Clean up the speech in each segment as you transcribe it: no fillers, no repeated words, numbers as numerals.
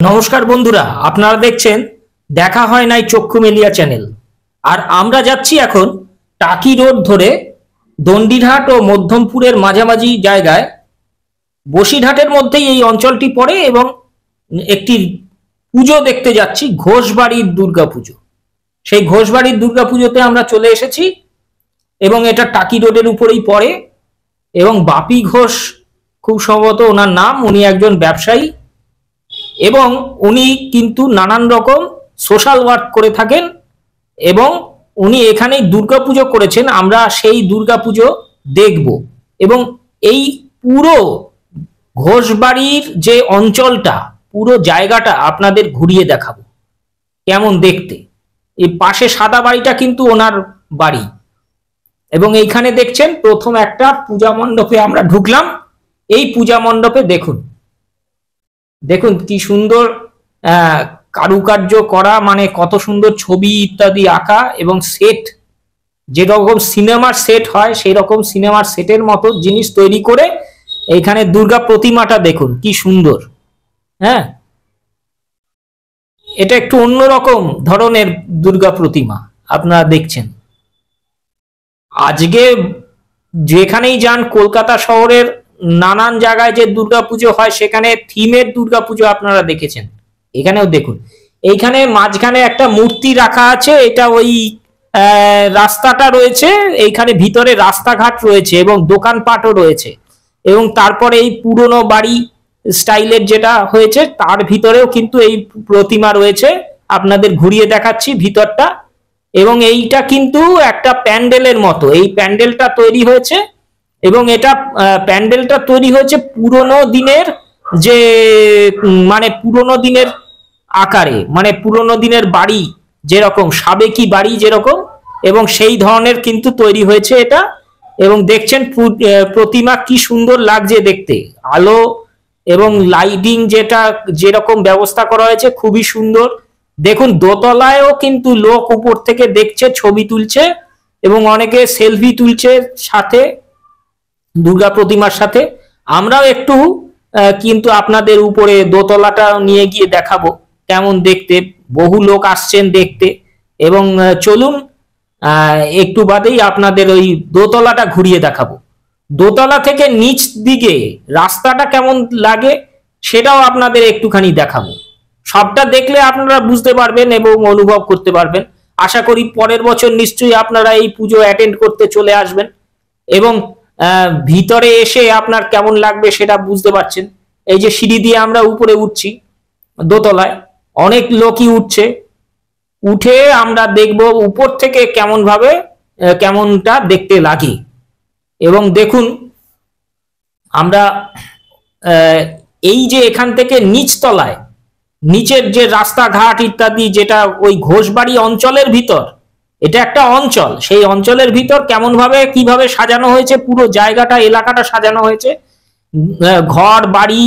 নমস্কার বন্ধুরা, আপনারা দেখছেন দেখা হয় নাই চক্ষু মেলিয়া চ্যানেল। আর আমরা যাচ্ছি এখন টাকি রোড ধরে দন্ডিঘাট ও মধ্যমপুরের মাঝামাঝি জায়গায় বসিরহাটের মধ্যেই এই অঞ্চলটি পড়ে এবং একটি পুজো দেখতে যাচ্ছি, ঘোষবাড়ির দুর্গাপুজো। সেই ঘোষবাড়ির দুর্গাপুজোতে আমরা চলে এসেছি এবং এটা টাকি রোডের উপরেই পড়ে। এবং বাপি ঘোষ খুব সম্ভবত ওনার নাম, উনি একজন ব্যবসায়ী এবং উনি কিন্তু নানান রকম সোশ্যাল ওয়ার্ক করে থাকেন এবং উনি এখানেই দুর্গাপুজো করেছেন। আমরা সেই দুর্গাপুজো দেখব এবং এই পুরো ঘোষবাড়ির যে অঞ্চলটা, পুরো জায়গাটা আপনাদের ঘুরিয়ে দেখাবো কেমন দেখতে। এই পাশে সাদা বাড়িটা কিন্তু ওনার বাড়ি এবং এইখানে দেখছেন প্রথম একটা পূজা মণ্ডপে আমরা ঢুকলাম। এই পূজা মণ্ডপে দেখুন দেখুন কি সুন্দর কারুকার্য করা, মানে কত সুন্দর ছবি ইত্যাদি আঁকা এবং সেট, যেরকম সিনেমার সেট হয় সেই রকম সিনেমার সেটের মতো জিনিস তৈরি করে এইখানে দুর্গা প্রতিমাটা দেখুন কি সুন্দর। হ্যাঁ, এটা একটু অন্যরকম ধরনের দুর্গা প্রতিমা আপনারা দেখছেন। আজকে যেখানেই যান কলকাতা শহরের নানান জায়গায় যে দুর্গাপুজো হয় সেখানে থিমের দুর্গাপুজো আপনারা দেখেছেন, এখানেও দেখুন। এইখানে মাঝখানে একটা মূর্তি রাখা আছে, এটা ওই রাস্তাটা রয়েছে, এইখানে ভিতরে রাস্তাঘাট রয়েছে এবং দোকানপাটও রয়েছে এবং তারপরে এই পুরনো বাড়ি স্টাইলের যেটা হয়েছে তার ভিতরেও কিন্তু এই প্রতিমা রয়েছে। আপনাদের ঘুরিয়ে দেখাচ্ছি ভিতরটা। এবং এইটা কিন্তু একটা প্যান্ডেলের মতো, এই প্যান্ডেলটা তৈরি হয়েছে এবং এটা প্যান্ডেলটা তৈরি হয়েছে পুরনো দিনের, যে মানে পুরনো দিনের আকারে, মানে পুরনো দিনের বাড়ি যেরকম, সাবেকি বাড়ি যেরকম, এবং সেই ধরনের কিন্তু তৈরি হয়েছে এটা। এবং দেখছেন প্রতিমা কি সুন্দর লাগছে দেখতে, আলো এবং লাইটিং যেটা যেরকম ব্যবস্থা করা হয়েছে খুবই সুন্দর। দেখুন দোতলায়ও কিন্তু লোক উপর থেকে দেখছে, ছবি তুলছে এবং অনেকে সেলফি তুলছে সাথে দুর্গা প্রতিমার সাথে। আমরাও একটু কিন্তু আপনাদের উপরে দোতলাটা নিয়ে গিয়ে দেখাবো কেমন দেখতে, বহু লোক আসছেন দেখতে। এবং চলুন একটু বাদেই আপনাদের ওই দোতলাটা ঘুরিয়ে দেখাবো। দোতলা থেকে নিচ দিকে রাস্তাটা কেমন লাগে সেটাও আপনাদের একটুখানি দেখাবো। সবটা দেখলে আপনারা বুঝতে পারবেন এবং অনুভব করতে পারবেন। আশা করি পরের বছর নিশ্চয়ই আপনারা এই পুজো অ্যাটেন্ড করতে চলে আসবেন এবং ভিতরে এসে আপনার কেমন লাগবে সেটা বুঝতে পারছেন। এই যে সিঁড়ি দিয়ে আমরা উপরে উঠছি দোতলায়, অনেক লোকই উঠছে, উঠে আমরা দেখব উপর থেকে কেমন ভাবে কেমনটা দেখতে লাগে। এবং দেখুন আমরা এই যে এখান থেকে নিচতলায়, নিচের যে রাস্তাঘাট ইত্যাদি যেটা ওই ঘোষবাড়ি অঞ্চলের ভিতর, এটা একটা অঞ্চল, সেই অঞ্চলের ভিতর কেমন ভাবে কিভাবে সাজানো হয়েছে, পুরো জায়গাটা এলাকাটা সাজানো হয়েছে ঘর বাড়ি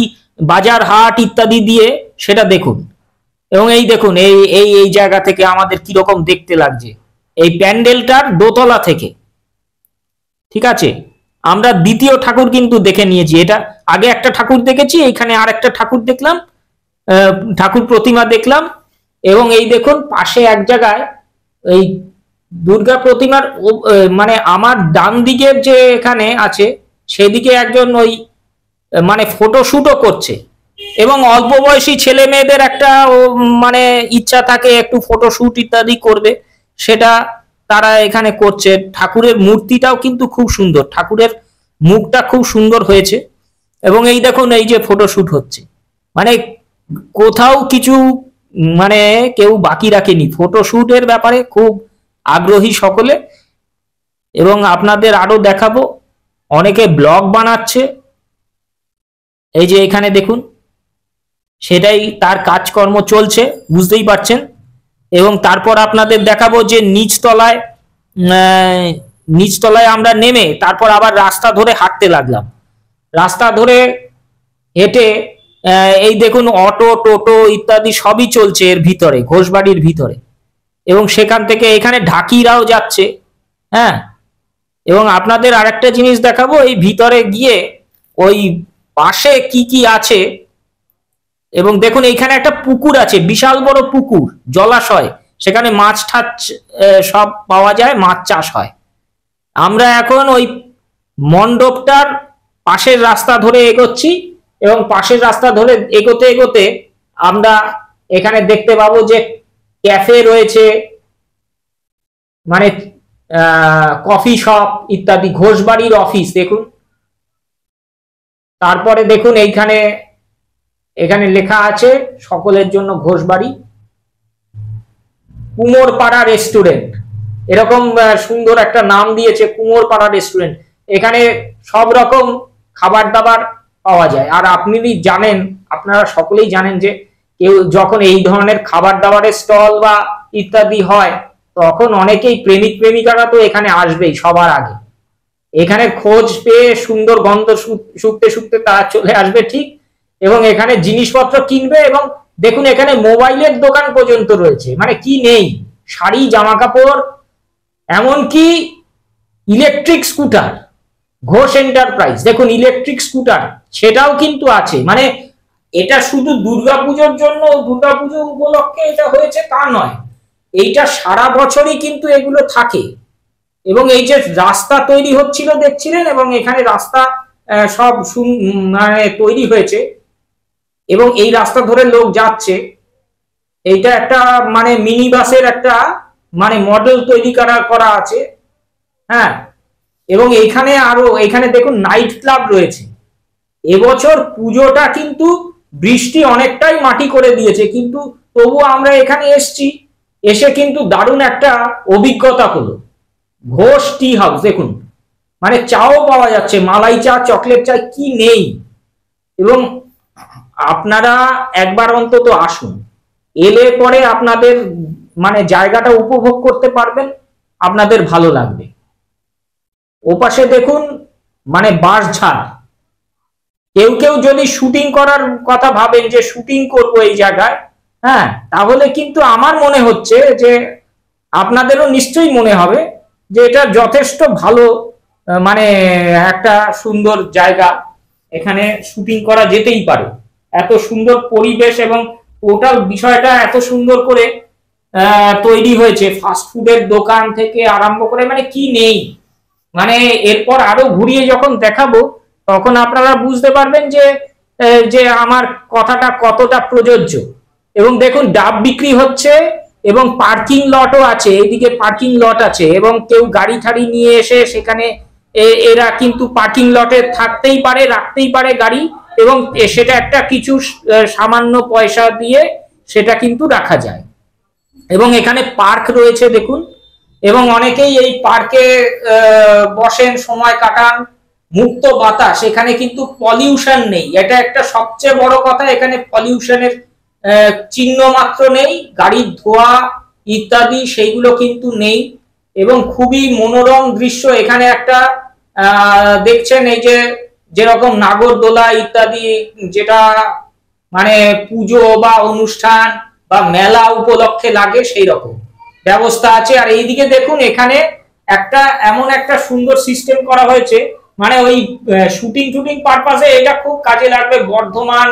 বাজার হাট ইত্যাদি দিয়ে, সেটা দেখুন। এবং এই দেখুন এই এই এই জায়গা থেকে আমাদের কিরকম দেখতে লাগছে এই প্যান্ডেলটার দোতলা থেকে। ঠিক আছে, আমরা দ্বিতীয় ঠাকুর কিন্তু দেখে নিয়েছি। এটা আগে একটা ঠাকুর দেখেছি, এইখানে আর একটা ঠাকুর দেখলাম, ঠাকুর প্রতিমা দেখলাম। এবং এই দেখুন পাশে এক জায়গায় এই দুর্গা প্রতিমার মানে আমার ডান দিকের যে এখানে আছে সেদিকে একজন ওই মানে ফটোশুটও করছে এবং অল্প বয়সী ছেলে মেয়েদের একটা মানে ইচ্ছা থাকে একটু ফটোশুট ইত্যাদি করবে, সেটা তারা এখানে করছে। ঠাকুরের মূর্তিটাও কিন্তু খুব সুন্দর, ঠাকুরের মুখটা খুব সুন্দর হয়েছে। এবং এই দেখুন এই যে ফটোশুট হচ্ছে, মানে কোথাও কিছু মানে কেউ বাকি রাখেনি, ফটোশুটের ব্যাপারে খুব আগ্রহী সকলে। এবং আপনাদের আরো দেখাবো, অনেকে ব্লগ বানাচ্ছে, এই যে এখানে দেখুন সেটাই তার কাজকর্ম চলছে বুঝতেই পারছেন। এবং তারপর আপনাদের দেখাবো যে নিচতলায় আমরা নেমে তারপর আবার রাস্তা ধরে হাঁটতে লাগলাম। রাস্তা ধরে হেঁটে এই দেখুন অটো টোটো ইত্যাদি সবই চলছে এর ভিতরে, ঘোষবাড়ির ভিতরে। এবং সেখান থেকে এখানে ঢাকিরাও যাচ্ছে। হ্যাঁ, এবং আপনাদের আরেকটা জিনিস দেখাবো, এই ভিতরে গিয়ে ওই পাশে কি কি আছে এবং দেখুন এইখানে একটা পুকুর আছে, বিশাল বড় পুকুর, জলাশয়, সেখানে মাছ ঠাছ সব পাওয়া যায়, মাছ চাষ হয়। আমরা এখন ওই মণ্ডপটার পাশের রাস্তা ধরে এগোচ্ছি এবং পাশের রাস্তা ধরে এগোতে এগোতে আমরা এখানে দেখতে পাবো যে ক্যাফে রয়েছে, মানে কফি শপ ইত্যাদি, ঘোষবাড়ির অফিস দেখুন। তারপরে দেখুন এইখানে এখানে লেখা আছে সকলের জন্য ঘোষবাড়ি, কুমোরপাড়া রেস্টুরেন্ট, এরকম সুন্দর একটা নাম দিয়েছে, কুমোরপাড়া রেস্টুরেন্ট। এখানে সব রকম খাবার দাবার পাওয়া যায়। আর আপনি জানেন, আপনারা সকলেই জানেন যে কেউ যখন এই ধরনের খাবার দাবারের স্টল বা ইত্যাদি হয়, তখন অনেকেই প্রেমিক প্রেমিকারা তো এখানে আসবেই সবার আগে। এখানে খোঁজ পেয়ে সুন্দর গন্ধ শুকতে শুকতে তারা চলে আসবে ঠিক, এবং এখানে জিনিসপত্র কিনবে। এবং দেখুন এখানে মোবাইলের দোকান পর্যন্ত রয়েছে, মানে কি নেই, শাড়ি, জামা কাপড়, এমনকি ইলেকট্রিক স্কুটার, ঘোষ এন্টারপ্রাইজ দেখুন ইলেকট্রিক স্কুটার সেটাও কিন্তু আছে। মানে এটা শুধু দুর্গাপুজোর জন্য, দুর্গাপুজো উপলক্ষে এটা হয়েছে তা নয়, এইটা সারা বছরই কিন্তু এগুলো থাকে। এবং এই যে রাস্তা তৈরি হচ্ছিল দেখছিলেন, এবং এখানে রাস্তা সব মানে তৈরি হয়েছে এবং এই রাস্তা ধরে লোক যাচ্ছে। এইটা একটা মানে মিনি বাসের একটা মানে মডেল তৈরি করা আছে, হ্যাঁ। এবং এখানে দেখুন নাইট ক্লাব রয়েছে। এবছর পুজোটা কিন্তু বৃষ্টি অনেকটাই মাটি করে দিয়েছে, কিন্তু তবুও আমরা এখানে এসে কিন্তু দারুণ একটা অভিজ্ঞতা হলো। ঘোষ টি হাউস দেখুন, মানে চাও পাওয়া যাচ্ছে, মালাই চা, চকলেট চা, কি নেই। এবং আপনারা একবার অন্তত আসুন, এলে পরে আপনাদের মানে জায়গাটা উপভোগ করতে পারবেন, আপনাদের ভালো লাগবে। ওপাশে দেখুন মানে বাঁশঝাড়, কেউ কেউ যদি শুটিং করার কথা ভাবেন যে শুটিং করবো এই জায়গায়, হ্যাঁ, তাহলে কিন্তু আমার মনে হচ্ছে যে আপনাদেরও নিশ্চয়ই মনে হবে যে এটা যথেষ্ট ভালো, মানে একটা সুন্দর জায়গা, এখানে শুটিং করা যেতেই পারে। এত সুন্দর পরিবেশ এবং টোটাল বিষয়টা এত সুন্দর করে তৈরি হয়েছে, ফাস্টফুডের দোকান থেকে আরম্ভ করে মানে কি নেই। মানে এরপর আরো ঘুরিয়ে যখন দেখাবো তখন আপনারা বুঝতে পারবেন যে আমার কথাটা কতটা প্রযোজ্য। এবং দেখুন ডাব বিক্রি হচ্ছে এবং পার্কিং লটও আছে, এইদিকে পার্কিং লট আছে, এবং কেউ গাড়ি ঠাড়ি নিয়ে এসে সেখানে এরা কিন্তু পার্কিং লটে থাকতেই পারে, রাখতেই পারে গাড়ি, এবং সেটা একটা কিছু সামান্য পয়সা দিয়ে সেটা কিন্তু রাখা যায়। এবং এখানে পার্ক রয়েছে দেখুন, এবং অনেকেই এই পার্কে বসেন, সময় কাটান, মুক্ত বাতাস, এখানে কিন্তু পলিউশন নেই, এটা একটা সবচেয়ে বড় কথা। এখানে পলিউশনের চিহ্ন মাত্র নেই, গাড়ির ধোঁয়া ইত্যাদি সেইগুলো কিন্তু নেই। এবং খুবই মনোরম দৃশ্য। এখানে একটা দেখছেন এই যে যেরকম নাগরদোলা ইত্যাদি, যেটা মানে পুজো বা অনুষ্ঠান বা মেলা উপলক্ষে লাগে, সেই রকম ব্যবস্থা আছে। আর এইদিকে দেখুন এখানে এমন একটা সুন্দর সিস্টেম করা হয়েছে, মানে ওই শুটিং পারপাসে এটা খুব কাজে লাগবে, বর্ধমান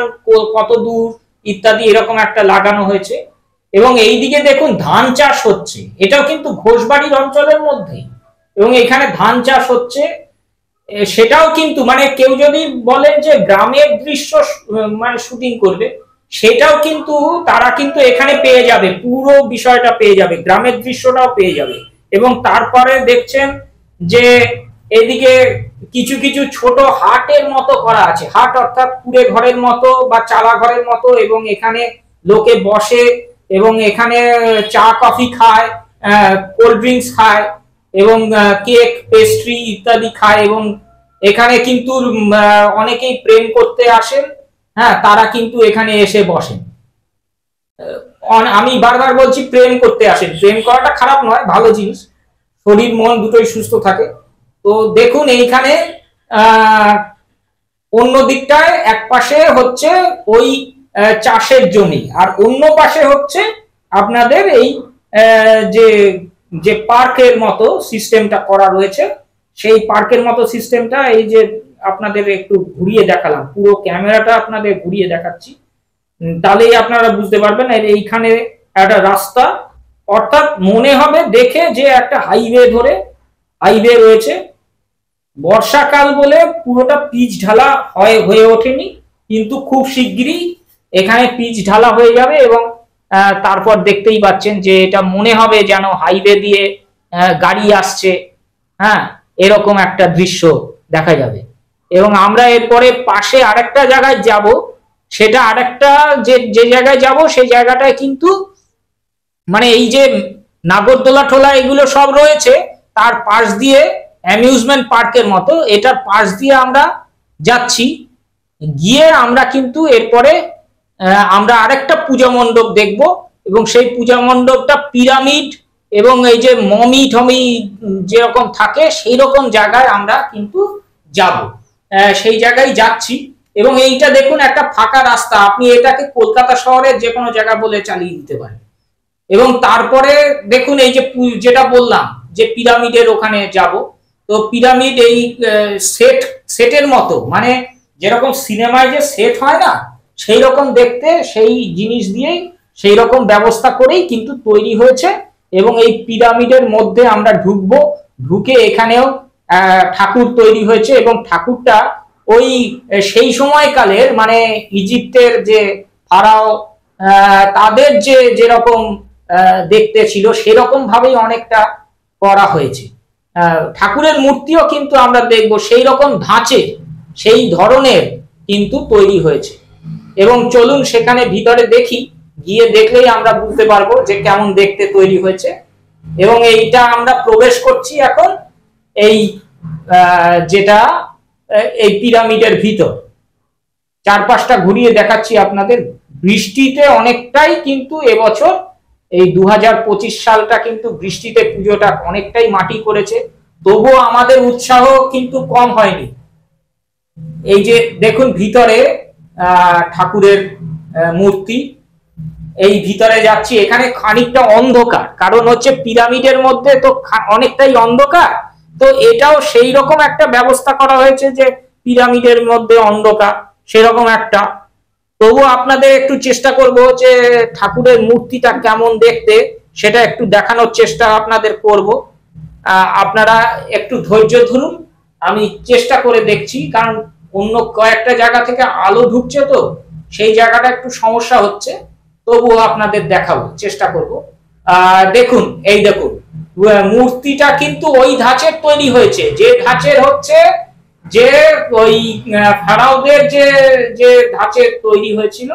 কত দূর ইত্যাদি এরকম একটা লাগানো হয়েছে। এবং এইদিকে দেখুন ধান চাষ হচ্ছে, এটাও কিন্তু ঘোষবাড়ির অঞ্চলের মধ্যেই, এবং এখানে ধান চাষ হচ্ছে। সেটাও কিন্তু মানে কেউ যদি বলেন যে গ্রামের দৃশ্য মানে শুটিং করবে, সেটাও কিন্তু তারা কিন্তু এখানে পেয়ে যাবে, পুরো বিষয়টা পেয়ে যাবে, গ্রামের দৃশ্যটাও পেয়ে যাবে। এবং তারপরে দেখছেন যে এদিকে কিছু কিছু ছোট হাটের মতো করা আছে, হাট অর্থাৎ কুড়ে ঘরের মতো বা চালা ঘরের মতো, এবং এখানে লোকে বসে এবং এখানে চা কফি খায়, কোল্ড ড্রিঙ্কস খায়, এবং কেক পেস্ট্রি ইত্যাদি খায়। এবং এখানে কিন্তু অনেকেই প্রেম করতে আসেন, হ্যাঁ, তারা কিন্তু এখানে এসে বসেন। আমি বারবার বলছি প্রেম করতে আসেন, প্রেম করাটা খারাপ নয়, ভালো জিনিস, শরীর মন দুটোই সুস্থ থাকে। তো দেখুন এইখানে অন্য দিকটায় এক পাশে হচ্ছে ওই চাষের জমি, আর অন্য পাশে হচ্ছে আপনাদের এই যে যে পার্কের মতো সিস্টেমটা করা রয়েছে, সেই পার্কের মতো সিস্টেমটা এই যে আপনাদের একটু ঘুরিয়ে দেখালাম, পুরো ক্যামেরাটা আপনাদের ঘুরিয়ে দেখাচ্ছি। তাহলেই আপনারা বুঝতে পারবেন। এইখানে একটা রাস্তা, অর্থাৎ মনে হবে দেখে যে একটা হাইওয়ে রয়েছে। বর্ষাকাল বলে পুরোটা পিচ ঢালা হয়ে ওঠেনি, কিন্তু খুব শিগগিরই এখানে পিচ ঢালা হয়ে যাবে এবং তারপর দেখতেই পাচ্ছেন যে এটা মনে হবে যেন হাইওয়ে দিয়ে গাড়ি আসছে, হ্যাঁ, এরকম একটা দৃশ্য দেখা যাবে। এবং আমরা এরপরে পাশে আরেকটা জায়গায় যাব, সেটা আরেকটা যে জায়গায় যাব সেই জায়গাটায় কিন্তু মানে এই যে নাগরদোলা টোলা এগুলো সব রয়েছে, তার পাশ দিয়ে অ্যামিউজমেন্ট পার্কের মতো এটার পাশ দিয়ে আমরা যাচ্ছি। গিয়ে আমরা কিন্তু এরপরে আমরা আরেকটা পূজা মণ্ডপ দেখব, এবং সেই পূজা মণ্ডপটা পিরামিড এবং এই যে মমি টমি যেরকম থাকে সেই রকম জায়গায় আমরা কিন্তু যাব, সেই জায়গায় যাচ্ছি। এবং এইটা দেখুন একটা ফাঁকা রাস্তা, আপনি এটাকে কলকাতা শহরের যে কোনো জায়গা বলে চালিয়ে দিতে পারেন। এবং তারপরে দেখুন এই যে যেটা বললাম যে পিরামিডের ওখানে যাব, তো পিরামিড এই সেটের মতো, মানে যেরকম সিনেমায় যে সেট হয় না সেই রকম দেখতে, সেই জিনিস দিয়েই সেই রকম ব্যবস্থা করেই কিন্তু তৈরি হয়েছে। এবং এই পিরামিডের মধ্যে আমরা ঢুকবো, ঢুকে এখানেও ঠাকুর তৈরি হয়েছে, এবং ঠাকুরটা ওই সেই সময়কালের মানে ইজিপ্টের যে ফারাও তাদের যেরকম দেখতে ছিল সেরকম ভাবেই অনেকটা করা হয়েছে। ঠাকুরের মূর্তিও কিন্তু আমরা দেখব সেই রকম ধাঁচে সেই ধরনের কিন্তু তৈরি হয়েছে। এবং চলুন সেখানে ভিতরে দেখি, গিয়ে দেখলেই আমরা বুঝতে পারবো যে কেমন দেখতে তৈরি হয়েছে। এবং এইটা আমরা প্রবেশ করছি এখন এই যেটা এই পিরামিডের ভিতর। চারপাশটা ঘুরিয়ে দেখাচ্ছি আপনাদের। বৃষ্টিতে অনেকটাই কিন্তু এবছর এই 2025 সালটা কিন্তু বৃষ্টিতে পুজোটা অনেকটাই মাটি করেছে, তবুও আমাদের উৎসাহ কিন্তু কম হয়নি। এই যে দেখুন ভিতরে ঠাকুরের মূর্তি, এই ভিতরে যাচ্ছি। এখানে খানিকটা অন্ধকার, কারণ হচ্ছে পিরামিডের মধ্যে তো অনেকটাই অন্ধকার, তো এটাও সেই রকম একটা ব্যবস্থা করা হয়েছে যে পিরামিডের মধ্যে অন্ধকার সেরকম একটা। তবু আপনাদের একটু চেষ্টা করব যে ঠাকুরের মূর্তিটা কেমন দেখতে সেটা একটু দেখানোর চেষ্টা আপনাদের করব। আপনারা একটু ধৈর্য ধরুন, আমি চেষ্টা করে দেখছি, কারণ অন্য কয়েকটা জায়গা থেকে আলো ঢুকছে তো সেই জায়গাটা একটু সমস্যা হচ্ছে, তবুও আপনাদের দেখাবো, চেষ্টা করব। দেখুন এই দেখুন মূর্তিটা কিন্তু ওই ধাঁচের তৈরি হয়েছে, যে ধাঁচের হচ্ছে যে ওই ফেরাওদের যে ধাঁচের তৈরি হয়েছিল,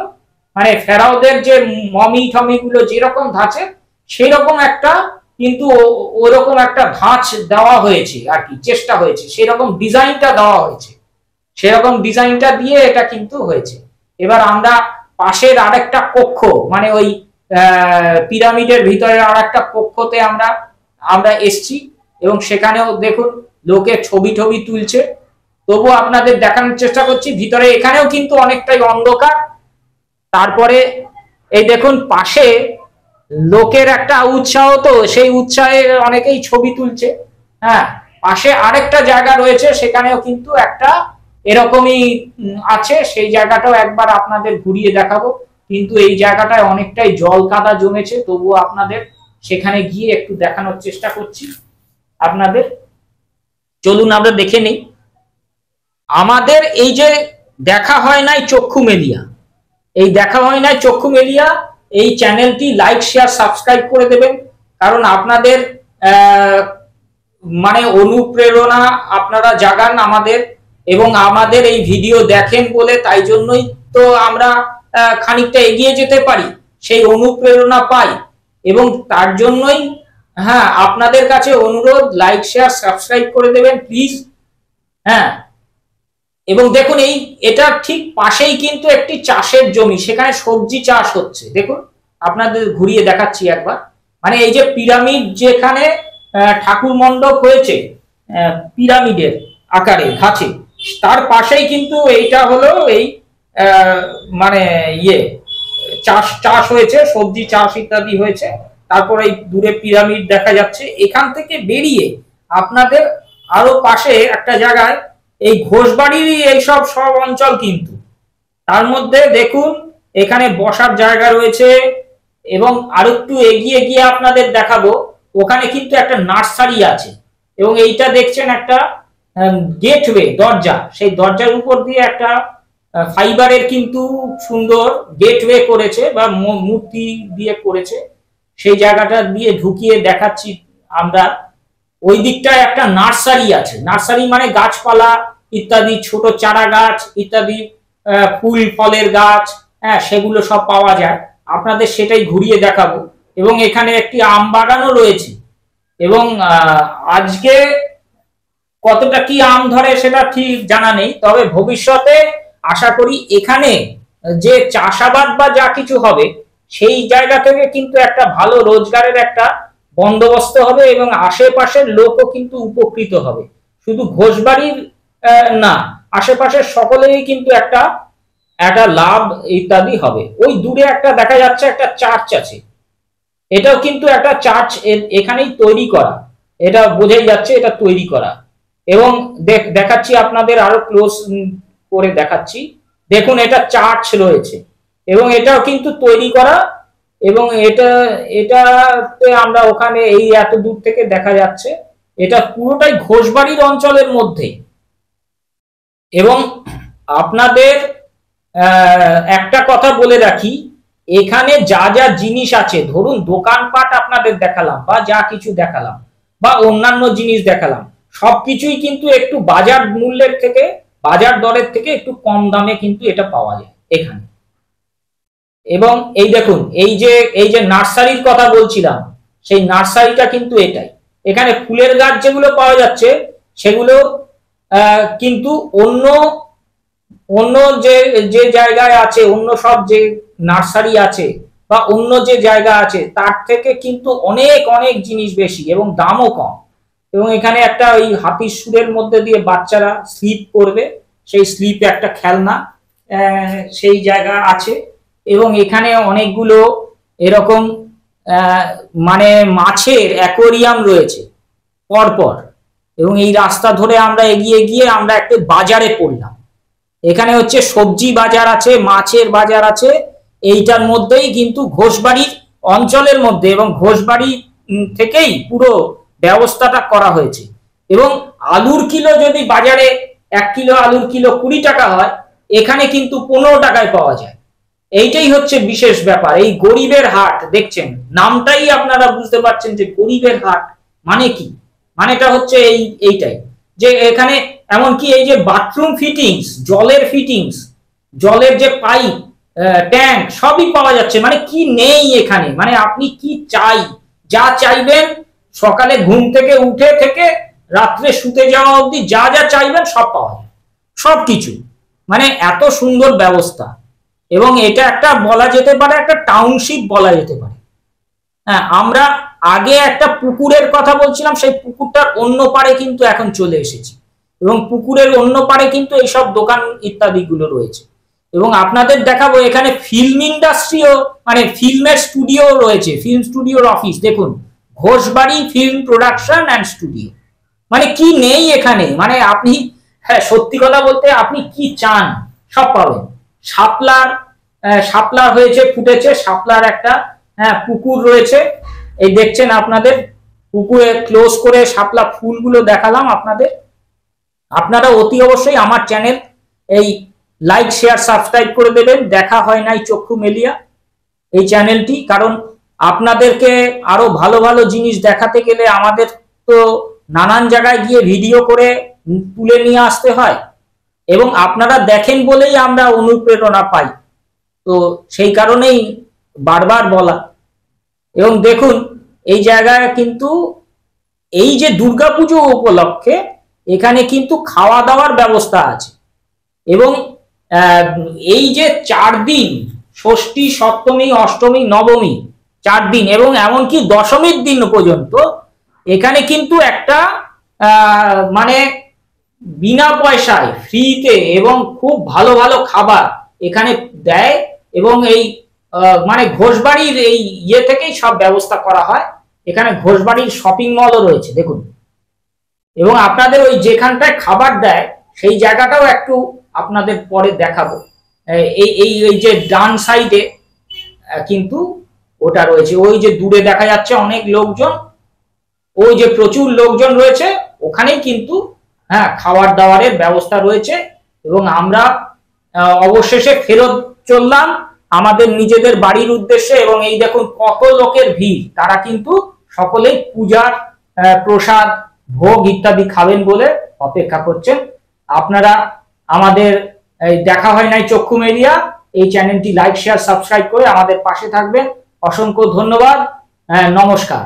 মানে ফেরাওদের যে মমি টমি গুলো যেরকম ধাঁচে সেই রকম একটা কিন্তু ওরকম একটা ধাঁচ দেওয়া হয়েছে আর কি, চেষ্টা হয়েছে সেরকম ডিজাইনটা দেওয়া হয়েছে, সেরকম ডিজাইনটা দিয়ে এটা কিন্তু হয়েছে। এবার আমরা পাশের আরেকটা কক্ষ, মানে ওই পিরামিডের ভিতরে আরেকটা কক্ষতে আমরা এসছি, এবং সেখানেও দেখুন লোকে ছবি তুলছে, তবু আপনাদের দেখানোর চেষ্টা করছি। ভিতরে এখানেও কিন্তু অনেকটাই অন্ধকার। তারপরে এই দেখুন পাশে লোকের একটা উৎসাহ, তো সেই উৎসাহে অনেকেই ছবি তুলছে। হ্যাঁ, পাশে আরেকটা জায়গা রয়েছে, সেখানেও কিন্তু একটা এরকমই আছে, সেই জায়গাটাও একবার আপনাদের ঘুরিয়ে দেখাবো। কিন্তু এই জায়গাটায় অনেকটাই জল কাদা জমেছে, তবুও আপনাদের সেখানে গিয়ে একটু দেখানোর চেষ্টা করছি আপনাদের। চলুন আমরা দেখে নেই। আমাদের এই যে দেখা হয় নাই চক্ষু মেলিয়া, এই দেখা হয় নাই চক্ষু মেলিয়া এই চ্যানেলটি লাইক শেয়ার সাবস্ক্রাইব করে দেবেন, কারণ আপনাদের মানে অনুপ্রেরণা আপনারা জাগান আমাদের, এবং আমাদের এই ভিডিও দেখেন বলে তাই জন্যই তো আমরা খানিকটা এগিয়ে যেতে পারি, সেই অনুপ্রেরণা পাই। এবং তার জন্যই হ্যাঁ আপনাদের কাছে অনুরোধ, লাইক শেয়ার সাবস্ক্রাইব করে দেবেন প্লিজ। হ্যাঁ, এবং দেখুন এটা ঠিক পাশেই কিন্তু একটি চাষের জমি, সেখানে সবজি চাষ হচ্ছে। দেখুন আপনাদের ঘুরিয়ে দেখাচ্ছি একবার, মানে এই যে পিরামিড যেখানে ঠাকুর মণ্ডপ হয়েছে পিরামিডের আকারে ধাঁচে, তার পাশেই কিন্তু এইটা হলো এই মানে চাষ হয়েছে, সবজি চাষ ইত্যাদি হয়েছে। তারপরে এই দূরে পিরামিড দেখা যাচ্ছে। এখান থেকে বেরিয়ে আপনাদের আরো পাশে একটা জায়গায় এই ঘোষবাড়ির এইসব অঞ্চল, কিন্তু তার মধ্যে দেখুন এখানে বসার জায়গা রয়েছে এবং আরো একটু এগিয়ে গিয়ে আপনাদের দেখাবো, ওখানে কিন্তু একটা নার্সারি আছে এবং এইটা দেখছেন একটা গেটওয়ে, দরজা, সেই দরজার উপর দিয়ে একটা ফাইবারের কিন্তু সুন্দর গেটওয়ে করেছে বা মূর্তি দিয়ে করেছে। সেই জায়গাটা দিয়ে ঢুকিয়ে দেখাচ্ছি আমরা। ওই দিকটায় একটা নার্সারি আছে, নার্সারি মানে গাছপালা ইত্যাদি, ছোট চারা গাছ ইত্যাদি, ফুল ফলের গাছ, হ্যাঁ, সেগুলো সব পাওয়া যায়। আপনাদের সেটাই ঘুরিয়ে দেখাবো। এবং এখানে একটি আম বাগানও রয়েছে এবং আজকে কতটা কি আম ধরে সেটা ঠিক জানা নেই, তবে ভবিষ্যতে আশা করি এখানে যে চাষাবাদ বা যা কিছু হবে সেই জায়গা থেকে কিন্তু একটা ভালো রোজগারের একটা বন্দোবস্ত হবে এবং আশেপাশের লোকও কিন্তু উপকৃত হবে। শুধু ঘোষবাড়ির না, আশেপাশের সকলেই কিন্তু একটা একটা লাভ ইত্যাদি হবে। ওই দূরে একটা দেখা যাচ্ছে একটা চার্চ আছে, এটাও কিন্তু একটা চার্চ এখানেই তৈরি করা, এটা বোঝাই যাচ্ছে এটা তৈরি করা। এবং দেখাচ্ছি আপনাদের আরো ক্লোজ করে দেখাচ্ছি, দেখুন এটা চার্চ রয়েছে এবং এটাও কিন্তু তৈরি করা। এবং এটাতে আমরা ওখানে এই এত দূর থেকে দেখা যাচ্ছে, এটা পুরোটাই ঘোষবাড়ির অঞ্চলের মধ্যে। এবং আপনাদের একটা কথা বলে রাখি, এখানে যা যা জিনিস আছে, ধরুন দোকানপাট আপনাদের দেখালাম বা যা কিছু দেখালাম বা অন্যান্য জিনিস দেখালাম, সবকিছুই কিন্তু একটু বাজার মূল্যের থেকে, বাজার দরের থেকে একটু কম দামে কিন্তু এটা পাওয়া যায় এখানে। এবং এই দেখুন এই যে নার্সারির কথা বলছিলাম, সেই নার্সারিটা কিন্তু এটাই। এখানে ফুলের গাছ যেগুলো পাওয়া যাচ্ছে সেগুলো কিন্তু অন্য অন্য যে জায়গায় আছে, অন্য সব যে নার্সারি আছে বা অন্য যে জায়গা আছে তার থেকে কিন্তু অনেক অনেক জিনিস বেশি এবং দামও কম। এবং এখানে একটা ওই হাতির সুরের মধ্যে দিয়ে বাচ্চারা স্লিপ করবে, সেই স্লিপে একটা খেলনা সেই জায়গা আছে। এবং এখানে অনেকগুলো এরকম মানে মাছের অ্যাকোয়ারিয়াম রয়েছে পরপর। এবং এই রাস্তা ধরে আমরা এগিয়ে গিয়ে আমরা একটা বাজারে পড়লাম। এখানে হচ্ছে সবজি বাজার আছে, মাছের বাজার আছে, এইটার মধ্যেই কিন্তু ঘোষবাড়ির অঞ্চলের মধ্যে এবং ঘোষবাড়ি থেকেই পুরো ব্যবস্থাটা করা হয়েছে। এবং আলুর কিলো যদি বাজারে 1 কিলো আলুর কিলো 20 টাকা হয়, এখানে কিন্তু 15 টাকায় পাওয়া যায়। এইটাই হচ্ছে বিশেষ ব্যাপার। এই গরিবের হাট দেখছেন, নামটাই আপনারা বুঝতে পারছেন যে গরিবের হাট মানে কি, মানেটা হচ্ছে এইটাই যে এখানে এমনকি এই যে বাথরুম ফিটিংস, জলের ফিটিংস, জলের যে পাইপ, ট্যাঙ্ক সবই পাওয়া যাচ্ছে। মানে কি নেই এখানে, মানে আপনি কি চাই, যা চাইবেন সকালে ঘুম থেকে উঠে থেকে রাত্রে শুতে যাওয়া অবধি যা যা চাইবেন সব পাওয়া যায়, সবকিছু। মানে এত সুন্দর ব্যবস্থা। এবং এটা একটা বলা যেতে পারে একটা টাউনশিপ বলা যেতে পারে। হ্যাঁ, আমরা আগে একটা পুকুরের কথা বলছিলাম, সেই পুকুরটার অন্য পারে কিন্তু এখন চলে এসেছি এবং পুকুরের অন্য পারে কিন্তু এইসব দোকান ইত্যাদি গুলো রয়েছে। এবং আপনাদের দেখাবো এখানে ফিল্ম ইন্ডাস্ট্রিও, মানে ফিল্মের স্টুডিও রয়েছে, ফিল্ম স্টুডিওর অফিস দেখুন, Ghoshbari film production and studio. মানে কি নেই এখানে, মানে আপনি, হ্যাঁ সত্যি কথা বলতে আপনি কি চান সব পাবেন। শাপলার হয়েছে, ফুটেছে শাপলার একটা, হ্যাঁ, পুকুর রয়েছে, এই দেখছেন আপনাদের পুকুরে ক্লোজ করে শাপলা ফুলগুলো দেখালাম আপনাদের। আপনারা অতি অবশ্যই আমার চ্যানেল এই লাইক শেয়ার সাবস্ক্রাইব করে দেবেন, দেখা হয় নাই চক্ষু মেলিয়া এই চ্যানেলটি, কারণ আপনাদেরকে আরো ভালো ভালো জিনিস দেখাতে গেলে আমাদের তো নানান জায়গায় গিয়ে ভিডিও করে তুলে নিয়ে আসতে হয় এবং আপনারা দেখেন বলেই আমরা অনুপ্রেরণা পাই, তো সেই কারণেই বারবার বলা। এবং দেখুন এই জায়গায় কিন্তু এই যে দুর্গাপুজো উপলক্ষে এখানে কিন্তু খাওয়া দাওয়ার ব্যবস্থা আছে। এবং এই যে 4 দিন, ষষ্ঠী, সপ্তমী, অষ্টমী, নবমী 4 দিন এবং এমনকি দশমীর দিন পর্যন্ত এখানে কিন্তু একটা মানে বিনা পয়সায় ফ্রিতে এবং খুব ভালো ভালো খাবার এখানে দেয়। এবং এই মানে ঘোষবাড়ির এই ইয়ে থেকেই সব ব্যবস্থা করা হয়। এখানে ঘোষবাড়ির শপিং মলও রয়েছে দেখুন। এবং আপনাদের ওই যেখানটায় খাবার দেয় সেই জায়গাটাও একটু আপনাদের পরে দেখাবো। এই এই এই যে ডান সাইডে কিন্তু ওটা রয়েছে, ওই যে দূরে দেখা যাচ্ছে অনেক লোকজন, ওই যে প্রচুর লোকজন রয়েছে, ওখানেই কিন্তু হ্যাঁ খাবার দাবারের ব্যবস্থা রয়েছে। এবং আমরা অবশেষে ফেরত চললাম আমাদের নিজেদের বাড়ির উদ্দেশ্যে। এবং এই দেখুন কত লোকের ভিড়, তারা কিন্তু সকলেই পূজার প্রসাদ ভোগ ইত্যাদি খাবেন বলে অপেক্ষা করছেন। আপনারা আমাদের দেখা হয় নাই চক্ষু মিডিয়া এই চ্যানেলটি লাইক শেয়ার সাবস্ক্রাইব করে আমাদের পাশে থাকবেন। অসংখ্য ধন্যবাদ, নমস্কার।